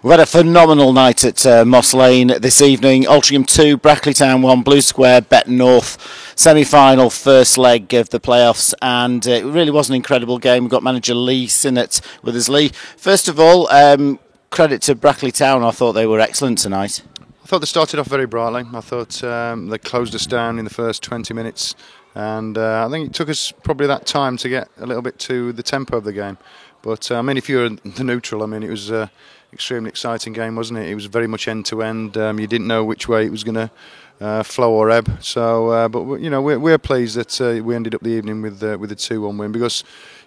We've had a phenomenal night at Moss Lane this evening. Altrincham 2, Brackley Town 1, Blue Square, Betton North. Semi-final, first leg of the playoffs, and it really was an incredible game. We've got manager Lee Sinnott with us. Lee, first of all, credit to Brackley Town. I thought they were excellent tonight. I thought they started off very brightly. I thought they closed us down in the first 20 minutes, and I think it took us probably that time to get a little bit to the tempo of the game. But I mean, if you're the neutral, I mean, it was an extremely exciting game, wasn't it? It was very much end to end. You didn't know which way it was going to flow or ebb. So, but you know, we're pleased that we ended up the evening with a 2-1 win, because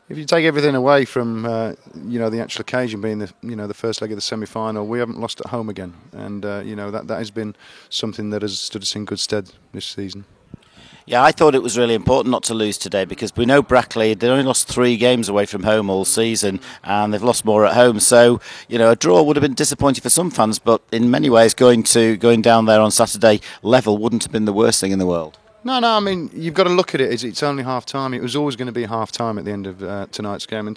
if you take everything away from you know, the actual occasion being the first leg of the semi-final, we haven't lost at home again, and you know, that has been something that has stood us in good stead this season. Yeah, I thought it was really important not to lose today, because we know Brackley, they only lost 3 games away from home all season, and they've lost more at home. So, you know, a draw would have been disappointing for some fans, but in many ways going down there on Saturday level wouldn't have been the worst thing in the world. No, I mean, you've got to look at it. It's only half time. It was always going to be half time at the end of tonight's game,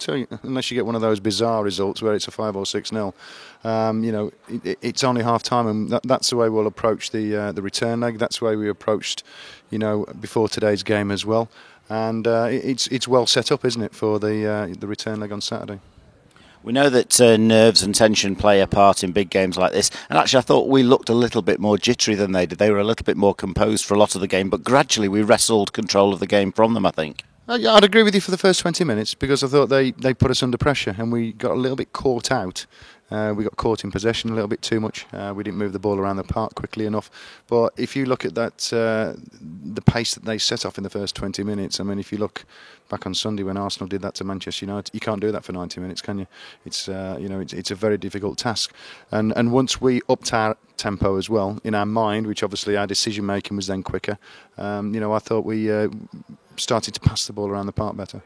unless you get one of those bizarre results where it's a 5 or 6-0. You know, it's only half time, and that's the way we'll approach the return leg. That's the way we approached, you know, before today's game as well. And it's well set up, isn't it, for the return leg on Saturday. We know that nerves and tension play a part in big games like this, and actually I thought we looked a little bit more jittery than they did. They were a little bit more composed for a lot of the game, but gradually we wrestled control of the game from them, I think. Yeah, I'd agree with you for the first 20 minutes, because I thought they put us under pressure and we got a little bit caught out. We got caught in possession a little bit too much. We didn't move the ball around the park quickly enough. But if you look at that, the pace that they set off in the first 20 minutes, I mean, if you look back on Sunday when Arsenal did that to Manchester United, you can't do that for 90 minutes, can you? It's you know, it's a very difficult task. And once we upped our tempo as well in our mind, which obviously our decision making was then quicker, you know, I thought we started to pass the ball around the park better.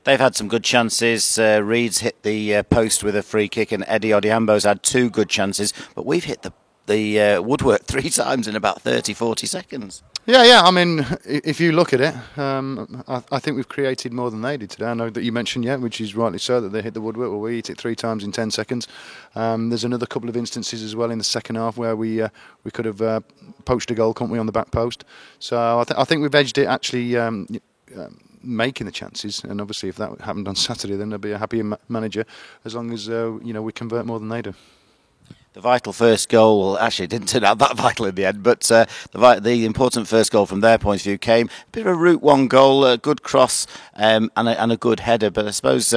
They've had some good chances. Reed's hit the post with a free kick, and Eddie Odiambo's had 2 good chances, but we've hit the woodwork 3 times in about 30-40 seconds. Yeah. I mean, if you look at it, I think we've created more than they did today. I know that you mentioned, which is rightly so, that they hit the woodwork. Well, we hit it 3 times in 10 seconds. There's another couple of instances as well in the second half where we could have poached a goal, couldn't we, on the back post? So I think we've edged it actually. Making the chances, and obviously if that happened on Saturday, then there'd be a happier manager, as long as you know, we convert more than they do. The vital first goal, actually it didn't turn out that vital in the end, but the important first goal from their point of view came a bit of a route one goal, a good cross and a good header, but I suppose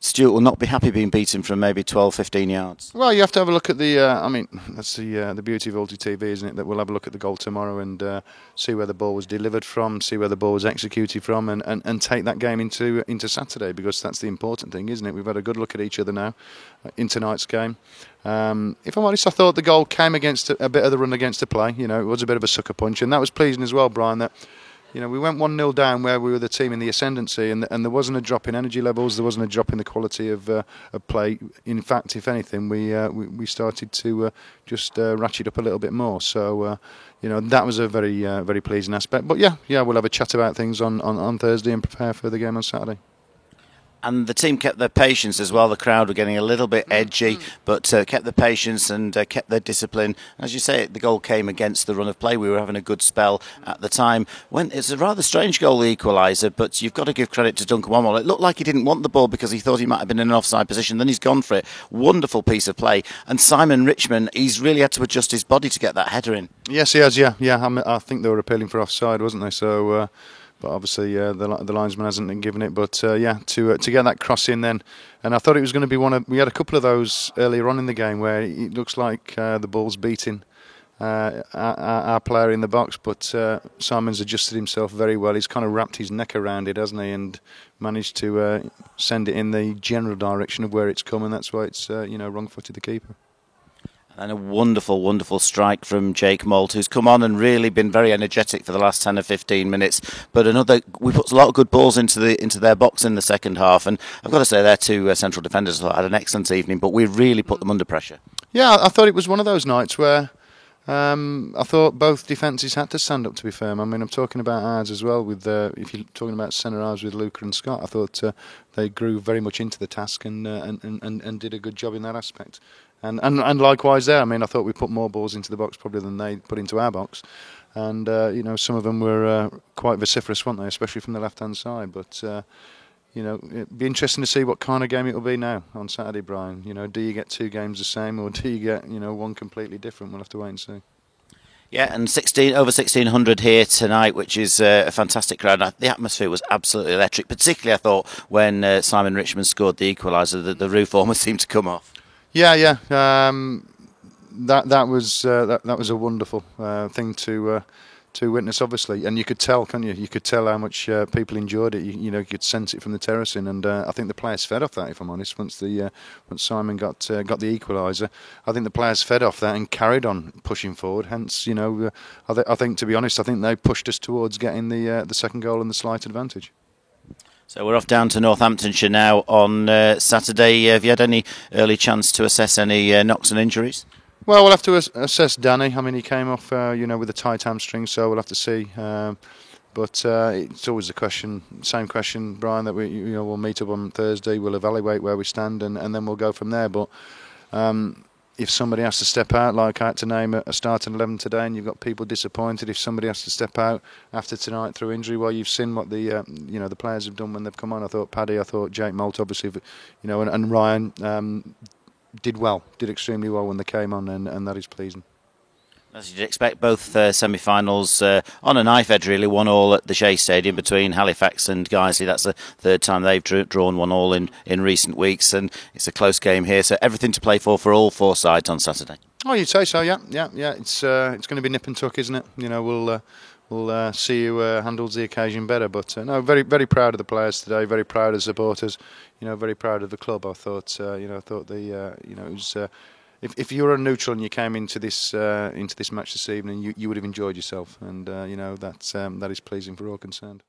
Stuart will not be happy being beaten from maybe 12-15 yards. Well, you have to have a look at the I mean, that's the beauty of Ulti TV, isn't it, that we'll have a look at the goal tomorrow and see where the ball was delivered from, see where the ball was executed from, and take that game into Saturday, because that's the important thing, isn't it? We've had a good look at each other now in tonight's game. If I'm honest, I thought the goal came against a bit of the run against the play. You know, it was a bit of a sucker punch, and that was pleasing as well, Brian, that, you know, we went 1-0 down where we were the team in the ascendancy, and there wasn't a drop in energy levels, there wasn't a drop in the quality of play. In fact, if anything, we started to just ratchet up a little bit more. So, you know, that was a very very pleasing aspect. But yeah, we'll have a chat about things on Thursday and prepare for the game on Saturday. And the team kept their patience as well. The crowd were getting a little bit edgy, but kept the patience and kept their discipline. As you say, the goal came against the run of play. We were having a good spell at the time. It's a rather strange goal, the equaliser, but you've got to give credit to Duncan Wommel. It looked like he didn't want the ball because he thought he might have been in an offside position. Then he's gone for it. Wonderful piece of play. And Simon Richmond, he's really had to adjust his body to get that header in. Yes, he has, yeah. I think they were appealing for offside, wasn't they? So... But obviously the linesman hasn't been given it. But to get that cross in then, and I thought it was going to be we had a couple of those earlier on in the game where it looks like the ball's beating our player in the box, but Simon's adjusted himself very well. He's kind of wrapped his neck around it, hasn't he, and managed to send it in the general direction of where it's come, and that's why it's wrong-footed the keeper. And a wonderful, wonderful strike from Jake Moult, who's come on and really been very energetic for the last 10 or 15 minutes. But we put a lot of good balls into their box in the second half. And I've got to say, their 2 central defenders had an excellent evening, but we really put them under pressure. Yeah, I thought it was one of those nights where I thought both defences had to stand up, to be firm. I mean, I'm talking about ours as well. With if you're talking about centre halves with Luca and Scott, I thought they grew very much into the task and did a good job in that aspect. And likewise there. I mean, I thought we put more balls into the box probably than they put into our box. And, some of them were quite vociferous, weren't they, especially from the left-hand side. But, it'd be interesting to see what kind of game it will be now on Saturday, Brian. Do you get 2 games the same, or do you get, one completely different? We'll have to wait and see. Yeah, and over 1,600 here tonight, which is a fantastic crowd. The atmosphere was absolutely electric, particularly, I thought, when Simon Richmond scored the equaliser. The roof almost seemed to come off. Yeah. That was a wonderful thing to witness, obviously, and you could tell, couldn't you? You could tell how much people enjoyed it. You could sense it from the terracing, and I think the players fed off that. If I'm honest, once Simon got the equaliser, I think the players fed off that and carried on pushing forward. Hence, I think, to be honest, I think they pushed us towards getting the second goal and the slight advantage. So we're off down to Northamptonshire now on Saturday. Have you had any early chance to assess any knocks and injuries? Well, we'll have to assess Danny. I mean, he came off, with a tight hamstring, so we'll have to see. But it's always the same question, Brian, that we'll meet up on Thursday. We'll evaluate where we stand, and then we'll go from there. But if somebody has to step out, like I had to name a starting 11 today, and you've got people disappointed, if somebody has to step out after tonight through injury, well, you've seen what the players have done when they've come on. I thought Paddy, I thought Jake Moult, obviously, and Ryan did extremely well when they came on, and that is pleasing. As you'd expect, both semi-finals on a knife edge, really, 1-1 at the Shea Stadium between Halifax and Guiseley. That's the third time they've drawn 1-1 in recent weeks, and it's a close game here. So everything to play for all 4 sides on Saturday. Oh, you'd say so, yeah. It's going to be nip and tuck, isn't it? We'll see who handles the occasion better. But no, very, very proud of the players today. Very proud of the supporters. Very proud of the club. I thought, it was. If you were a neutral and you came into this match this evening, you would have enjoyed yourself, and that is pleasing for all concerned.